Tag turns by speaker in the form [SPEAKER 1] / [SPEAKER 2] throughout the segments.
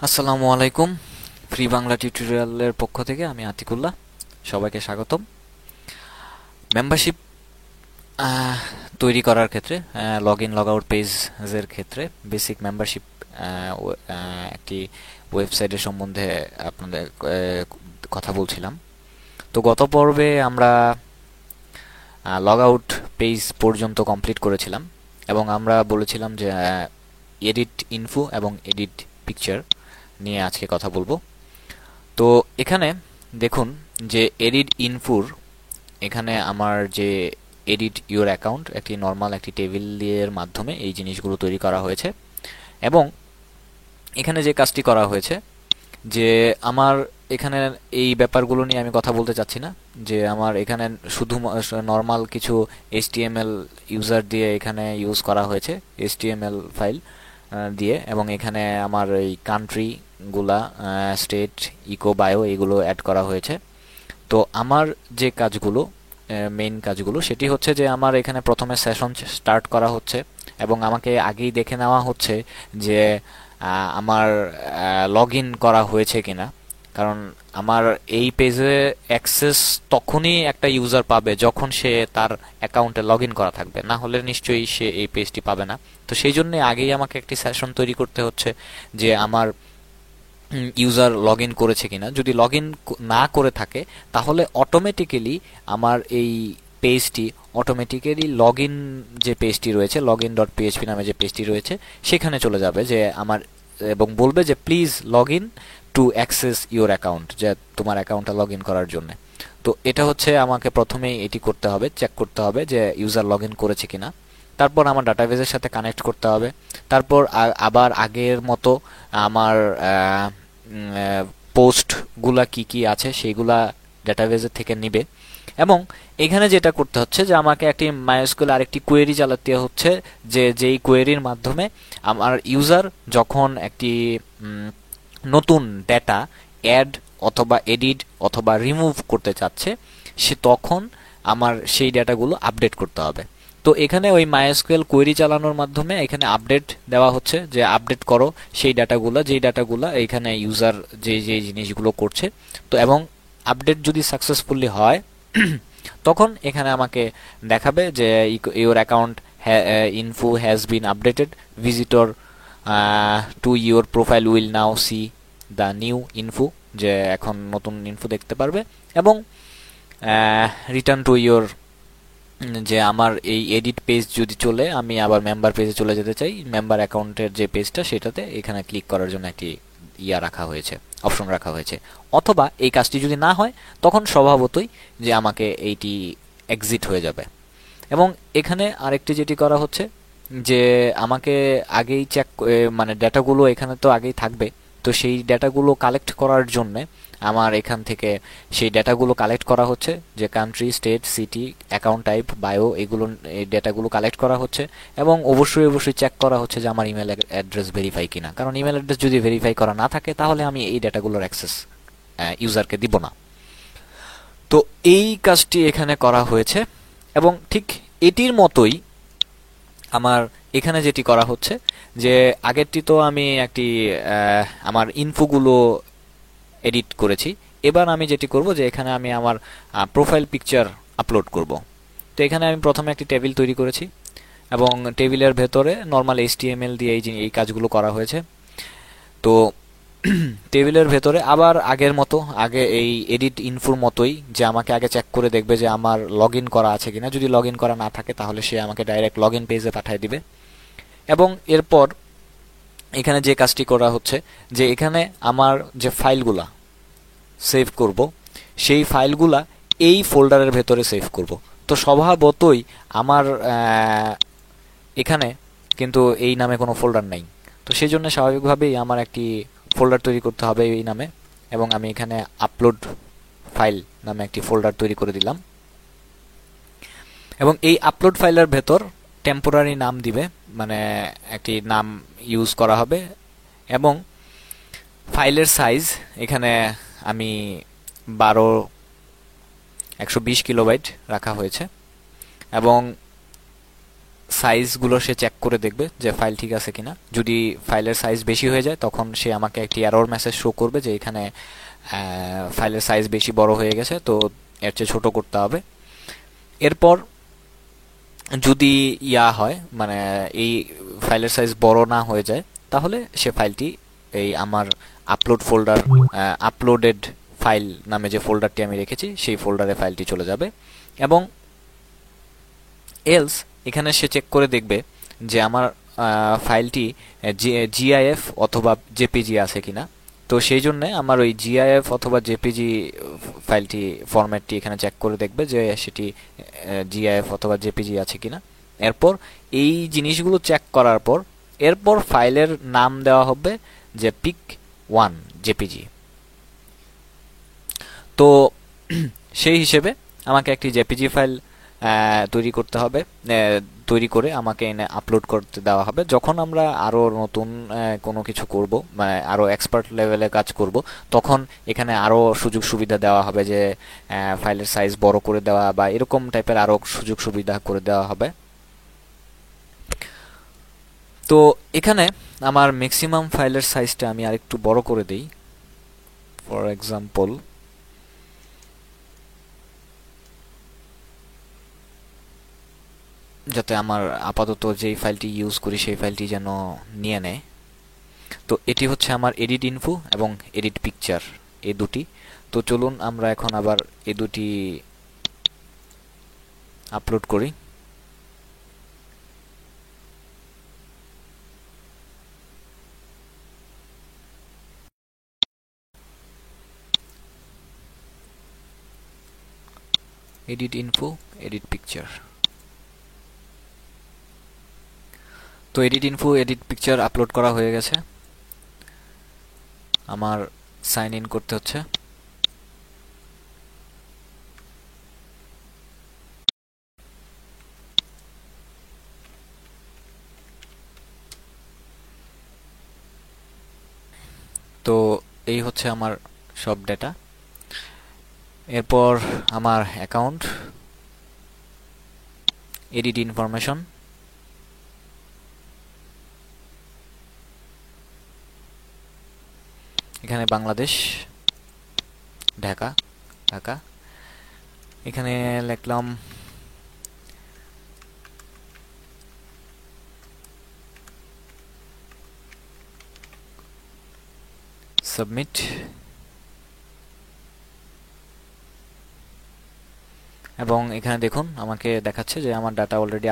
[SPEAKER 1] আসসালামু আলাইকুম। ফ্রি বাংলা টিউটোরিয়ালের পক্ষ থেকে আমি আতিকুল্লাহ, সবাইকে স্বাগতম। মেম্বারশিপ তৈরি করার ক্ষেত্রে, লগ ইন লগ আউট পেজের ক্ষেত্রে বেসিক মেম্বারশিপ একটি ওয়েবসাইটের সম্বন্ধে আপনাদের কথা বলছিলাম। তো গত পর্বে আমরা লগ আউট পেজ পর্যন্ত কমপ্লিট করেছিলাম এবং আমরা বলেছিলাম যে এডিট ইনফো এবং এডিট পিকচার নিয়ে আজকে কথা বলবো। তো এখানে দেখুন যে এডিট ইনফোর এখানে আমার যে এডিট ইউর অ্যাকাউন্ট একটি নর্মাল একটি টেবিলের মাধ্যমে এই জিনিসগুলো তৈরি করা হয়েছে এবং এখানে যে কাজটি করা হয়েছে যে আমার এখানে এই ব্যাপারগুলো নিয়ে আমি কথা বলতে চাচ্ছি না, যে আমার এখানে শুধু নর্মাল কিছু এইচটিএমএল ইউজার দিয়ে এখানে ইউজ করা হয়েছে, এইচটিএমএল ফাইল দিয়ে, এবং এখানে আমার এই কান্ট্রিগুলা, স্টেট, ইকো, বায়ো এগুলো অ্যাড করা হয়েছে। তো আমার যে কাজগুলো, মেইন কাজগুলো, সেটি হচ্ছে যে আমার এখানে প্রথমে সেশন স্টার্ট করা হচ্ছে এবং আমাকে আগেই দেখে নেওয়া হচ্ছে যে আমার লগ ইন করা হয়েছে কিনা। কারণ আমার এই পেজে অ্যাক্সেস তখনই একটা ইউজার পাবে যখন সে তার অ্যাকাউন্টে লগ ইন করা থাকবে, না হলে নিশ্চয়ই সে এই পেজটি পাবে না। তো সেই জন্য আগেই আমাকে একটি সেশন তৈরি করতে হচ্ছে যে আমার ইউজার লগ ইন করেছে কিনা। যদি লগ ইন না করে থাকে তাহলে অটোমেটিক্যালি আমার এই পেজটি অটোমেটিক্যালি লগ ইন যে পেজটি রয়েছে, লগ ইন ডট পিএইচপি নামে যে পেজটি রয়েছে সেখানে চলে যাবে যে আমার, এবং বলবে যে please log in to access your account, যে তোমার অ্যাকাউন্টটা লগ ইন করার জন্য। তো এটা হচ্ছে আমাকে প্রথমেই এটি করতে হবে, চেক করতে হবে যে ইউজার লগ ইন করেছে কিনা। তারপর আমার ডাটাবেজের সাথে কানেক্ট করতে হবে। তারপর আবার আগের মতো আমার পোস্টগুলা কি কি আছে সেইগুলা ডাটাবেজের থেকে নিবে। এবং এখানে যেটা করতে হচ্ছে যে আমাকে একটি মাইস্কুল আরেকটি কোয়েরি চালাতে হচ্ছে, যে যেই কোয়েরির মাধ্যমে আমার ইউজার যখন একটি নতুন ডেটা অ্যাড অথবা এডিট অথবা রিমুভ করতে চাচ্ছে সে তখন আমার সেই ডেটাগুলো আপডেট করতে হবে। তো এখানে ওই মাইএসকিউএল কোয়েরি চালানোর মাধ্যমে এখানে আপডেট দেওয়া হচ্ছে যে আপডেট করো সেই ডাটাগুলো, যেই ডাটাগুলো এখানে ইউজার যে যে জিনিসগুলো করছে। তো এবং আপডেট যদি সাকসেসফুলি হয় তখন এখানে আমাকে দেখাবে যে your account info has been updated, visitor to your profile will now C the new info, যে এখন নতুন ইনফো দেখতে পারবে। এবং রিটার্ন টু ইউর, যে আমার এই এডিট পেজ যদি চলে আমি আবার মেম্বার পেজে চলে যেতে চাই, মেম্বার অ্যাকাউন্টের যে পেজটা সেটাতে এখানে ক্লিক করার জন্য একটি রাখা হয়েছে, অপশন রাখা হয়েছে। অথবা এই কাজটি যদি না হয় তখন স্বভাবতই যে আমাকে এইটি এক্সিট হয়ে যাবে। এবং এখানে আরেকটি যেটি করা হচ্ছে যে আমাকে আগেই চেক, মানে ডেটাগুলো এখানে তো আগেই থাকবে, তো সেই ডেটাগুলো কালেক্ট করার জন্যে আমার এখান থেকে সেই ডেটাগুলো কালেক্ট করা হচ্ছে, যে country, state, city, account type, bio, এগুলো এই ডেটাগুলো কালেক্ট করা হচ্ছে। এবং অবশ্যই অবশ্যই চেক করা হচ্ছে যে আমার ইমেল অ্যাড্রেস ভেরিফাই কিনা, কারণ ইমেল অ্যাড্রেস যদি ভেরিফাই করা না থাকে তাহলে আমি এই ডেটাগুলোর অ্যাক্সেস ইউজারকে দিব না। তো এই কাজটি এখানে করা হয়েছে এবং ঠিক এটির মতোই আমার এখানে যেটি করা হচ্ছে যে আগেরটি তো আমি একটি আমার ইনফোগুলো এডিট করেছি, এবার আমি যেটি করব যে এখানে আমি আমার প্রোফাইল পিকচার আপলোড করব। তো এখানে আমি প্রথমে একটি টেবিল তৈরি করেছি এবং টেবিলের ভেতরে নর্মাল এইচটিএমএল দিয়ে এই কাজগুলো করা হয়েছে। তো টেবিলের ভেতরে আবার আগের মতো, আগে এই এডিট ইনফোর মতোই, যে আমাকে আগে চেক করে দেখবে যে আমার লগ ইন করা আছে কিনা। যদি লগ ইন করা না থাকে তাহলে সে আমাকে ডাইরেক্ট লগ ইন পেজে পাঠিয়ে দিবে। এবং এরপর এখানে যে কাজটি করা হচ্ছে যে এখানে আমার যে ফাইলগুলা সেভ করব সেই ফাইলগুলা এই ফোল্ডারের ভেতরে সেভ করব। তো স্বভাবতই আমার এখানে কিন্তু এই নামে কোনো ফোল্ডার নাই, তো সেই জন্য স্বাভাবিকভাবেই আমার একটি ফোল্ডার তৈরি করতে হবে এই নামে। এবং আমি এখানে আপলোড ফাইল নামে একটি ফোল্ডার তৈরি করে দিলাম এবং এই আপলোড ফাইলের ভেতর টেম্পোরারি নাম দিবে, মানে একটি নাম ইউজ করা হবে। এবং ফাইলের সাইজ এখানে আমি 120 কিলোবাইট রাখা হয়েছে। এবং সাইজগুলো সে চেক করে দেখবে যে ফাইল ঠিক আছে কিনা। যদি ফাইলের সাইজ বেশি হয়ে যায় তখন সে আমাকে একটি এরর মেসেজ শো করবে যে এখানে ফাইলের সাইজ বেশি বড় হয়ে গেছে, তো এর চেয়ে ছোট করতে হবে। এরপর যদি হয় মানে এই ফাইলের সাইজ বড় না হয়ে যায়, তাহলে সে ফাইলটি এই আমার আপলোড ফোল্ডার, আপলোডেড ফাইল নামে যে ফোল্ডারটি আমি রেখেছি সেই ফোল্ডারে ফাইলটি চলে যাবে। এবং এলস এখানে সে চেক করে দেখবে যে আমার ফাইলটি জিআইএফ অথবা জেপিজি আছে কিনা। তো সেই জন্য আমার ওই জিআইএফ অথবা জেপিজি ফাইলটি ফরম্যাটটি এখানে চেক করে দেখবে যে সেটি জিআইএফ অথবা জেপিজি আছে কিনা। এরপর এই জিনিসগুলো চেক করার পর এরপর ফাইলের নাম দেওয়া হবে যে pic1 জেপিজি। তো সেই হিসেবে আমাকে একটি জেপিজি ফাইল তৈরি করতে হবে, তৈরি করে আমাকে এনে আপলোড করতে দেওয়া হবে। যখন আমরা আরও নতুন কোনো কিছু করব, মানে আরও এক্সপার্ট লেভেলে কাজ করব, তখন এখানে আরও সুযোগ সুবিধা দেওয়া হবে, যে ফাইলের সাইজ বড় করে দেওয়া বা এরকম টাইপের আরও সুযোগ সুবিধা করে দেওয়া হবে। তো এখানে আমার ম্যাক্সিমাম ফাইলের সাইজটা আমি আরেকটু বড় করে দেই। ফর এক্সাম্পল যাতে আমার আপাতত যেই ফাইলটি ইউজ করি সেই ফাইলটি যেন নিয়ে নেয়। তো এটি হচ্ছে আমার এডিট ইনফো এবং এডিট পিকচার, এই দুটি। তো চলুন আমরা এখন আবার এই দুটি আপলোড করি। Edit info, edit picture. তো edit info, edit picture upload করা হয়ে গেছে। আমার সাইন ইন করতে হচ্ছে। তো এই হচ্ছে আমার সব ডেটা। এরপর আমার অ্যাকাউন্ট, এডিট ইনফরমেশন, এখানে বাংলাদেশ, ঢাকা, ঢাকা। এখানে লিখলাম সাবমিট। এবং এখানে দেখুন আমাকে দেখাচ্ছে যে আমার ডাটা অলরেডি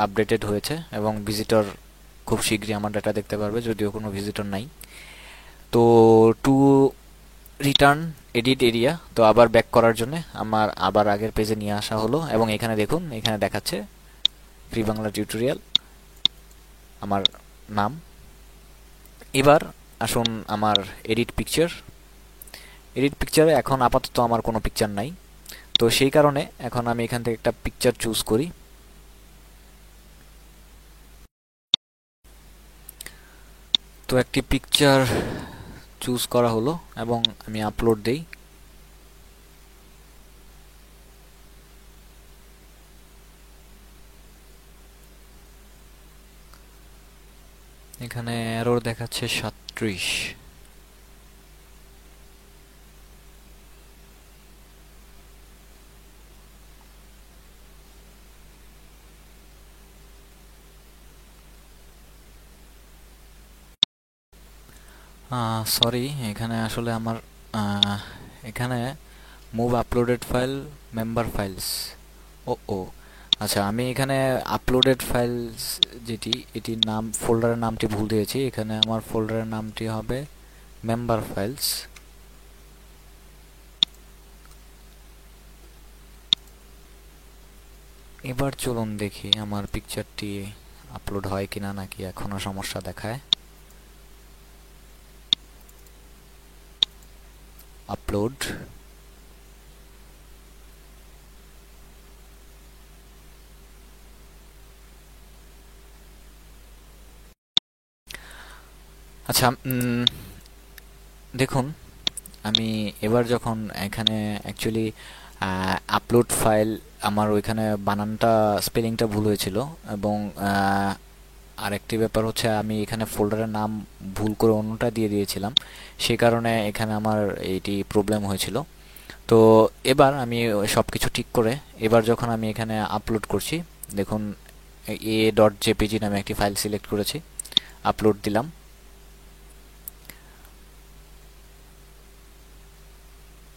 [SPEAKER 1] আপডেটেড হয়েছে এবং ভিজিটর খুব শীঘ্রই আমার ডাটা দেখতে পারবে, যদিও কোনো ভিজিটর নাই। তো টু রিটার্ন এডিট এরিয়া, তো আবার ব্যাক করার জন্য আমার আবার আগের পেজে নিয়ে আসা হলো। এবং এখানে দেখুন এখানে দেখাচ্ছে ফ্রি বাংলা টিউটোরিয়াল, আমার নাম। এবার আসুন আমার এডিট পিকচার। এডিট পিকচারে এখন আপাতত আমার কোনো পিকচার নাই, তো সেই কারণে এখন আমি এখান থেকে একটা পিকচার চুজ করি। তো একটি পিকচার চুজ করা হলো এবং আমি আপলোড দেই। এখানে এরর দেখাচ্ছে 37। সরি, এখানে আসলে আমার এখানে move uploaded file member files. ও আচ্ছা, আমি এখানে আপলোডেড ফাইলস যেটি, এটির নাম, ফোল্ডারের নামটি ভুল দিয়েছি। এখানে আমার ফোল্ডারের নামটি হবে মেম্বার ফাইলস। এবার চলুন দেখি আমার পিকচারটি আপলোড হয় কিনা, নাকি এখনো সমস্যা দেখায়। আপলোড। আচ্ছা, দেখুন আমি এবার যখন এখানে অ্যাকচুয়ালি আপলোড ফাইল, আমার ওইখানে বানানটা স্পেলিংটা ভুল হয়েছিল, এবং আরেকটি ব্যাপার হচ্ছে আমি এখানে ফোল্ডারের নাম ভুল করে অন্যটা দিয়ে দিয়েছিলাম, সে কারণে এখানে আমার এইটি প্রবলেম হয়েছিল। তো এবার আমি সব কিছু ঠিক করে এবার যখন আমি এখানে আপলোড করছি, দেখুন a.jpg নামে একটি ফাইল সিলেক্ট করেছি, আপলোড দিলাম।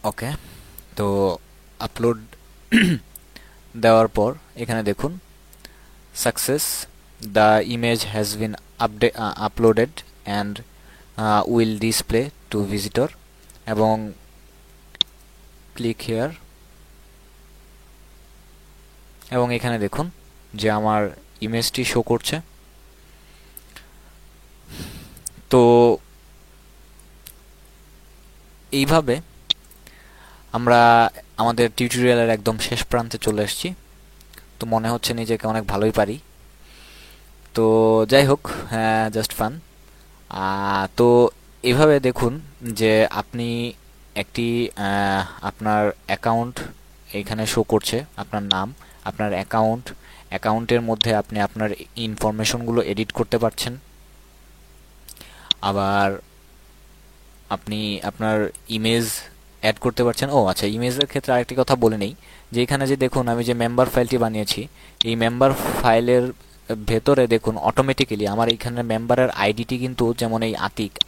[SPEAKER 1] ওকে, তো আপলোড দেওয়ার পর এখানে দেখুন success, the image has been uploaded and will display to visitor, এবং ক্লিক হিয়ার, এবং এখানে দেখুন যে আমার ইমেজটি শো করছে। তো এইভাবে আমরা আমাদের টিউটোরিয়ালের একদম শেষ প্রান্তে চলে এসেছি। তো মনে হচ্ছে নিজেকে অনেক ভালোই পারি। তো যাই হোক, জাস্ট ফান। তো এভাবে দেখুন যে আপনি একটি আপনার অ্যাকাউন্ট এখানে শো করছে, আপনার নাম, আপনার অ্যাকাউন্টের মধ্যে আপনি আপনার ইনফরমেশনগুলো এডিট করতে পারছেন। আবার আপনি আপনার ইমেজ অ্যাড করতে পারছেন। ও আচ্ছা, ইমেজের ক্ষেত্রে আরেকটি কথা বলে নেই, যে এখানে যে দেখুন আমি যে মেম্বার ফাইলটি বানিয়েছি, এই মেম্বার ফাইলের ভেতরে দেখুন অটোমেটিক্যালি আমার এখানে মেম্বারের আইডিটি কিন্তু, যেমন এই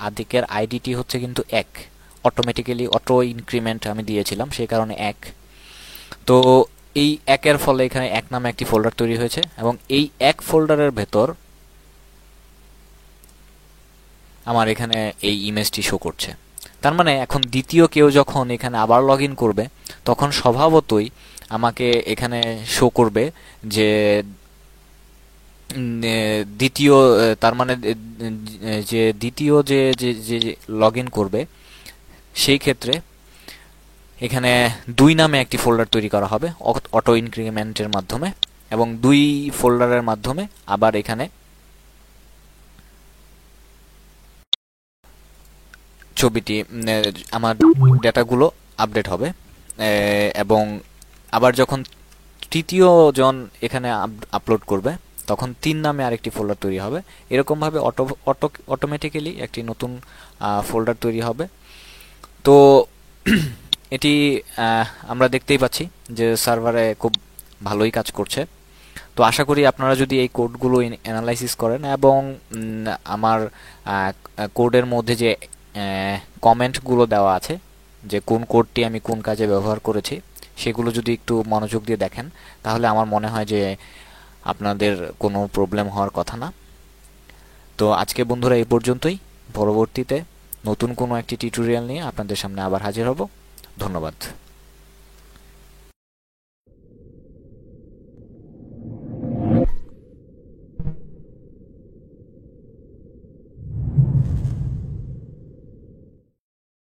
[SPEAKER 1] আতিকের আইডিটি হচ্ছে কিন্তু 1, অটোমেটিক্যালি অটো ইনক্রিমেন্ট আমি দিয়েছিলাম, সেই কারণে 1। তো এই 1-এর ফলে এখানে 1 নামে একটি ফোল্ডার তৈরি হয়েছে, এবং এই 1 ফোল্ডারের ভেতর আমার এখানে এই ইমেজটি শো করছে। তার মানে এখন দ্বিতীয় কেউ যখন এখানে আবার লগ ইন করবে, তখন স্বভাবতই আমাকে এখানে শো করবে যে দ্বিতীয়, তার মানে যে দ্বিতীয় যে যে লগ ইন করবে, সেই ক্ষেত্রে এখানে 2 নামে একটি ফোল্ডার তৈরি করা হবে অটো ইনক্রিমেন্টের মাধ্যমে, এবং 2 ফোল্ডারের মাধ্যমে আবার এখানে ছবিটি আমার ডেটাগুলো আপডেট হবে। এবং আবার যখন তৃতীয় জন এখানে আপলোড করবে, তখন 3 নামে আরেকটি ফোল্ডার তৈরি হবে। এরকমভাবে অটোমেটিক্যালি একটি নতুন ফোল্ডার তৈরি হবে। তো এটি আমরা দেখতেই পাচ্ছি যে সার্ভারে খুব ভালোই কাজ করছে। তো আশা করি আপনারা যদি এই কোডগুলো অ্যানালাইসিস করেন, এবং আমার কোডের মধ্যে যে কমেন্টগুলো দেওয়া আছে, যে কোন কোডটি আমি কোন কাজে ব্যবহার করেছি, সেগুলো যদি একটু মনোযোগ দিয়ে দেখেন, তাহলে আমার মনে হয় যে আপনাদের কোনো প্রবলেম হওয়ার কথা না। তো আজকে বন্ধুরা এই পর্যন্তই। পরবর্তীতে নতুন কোনো একটি টিউটোরিয়াল নিয়ে আপনাদের সামনে আবার হাজির হব। ধন্যবাদ।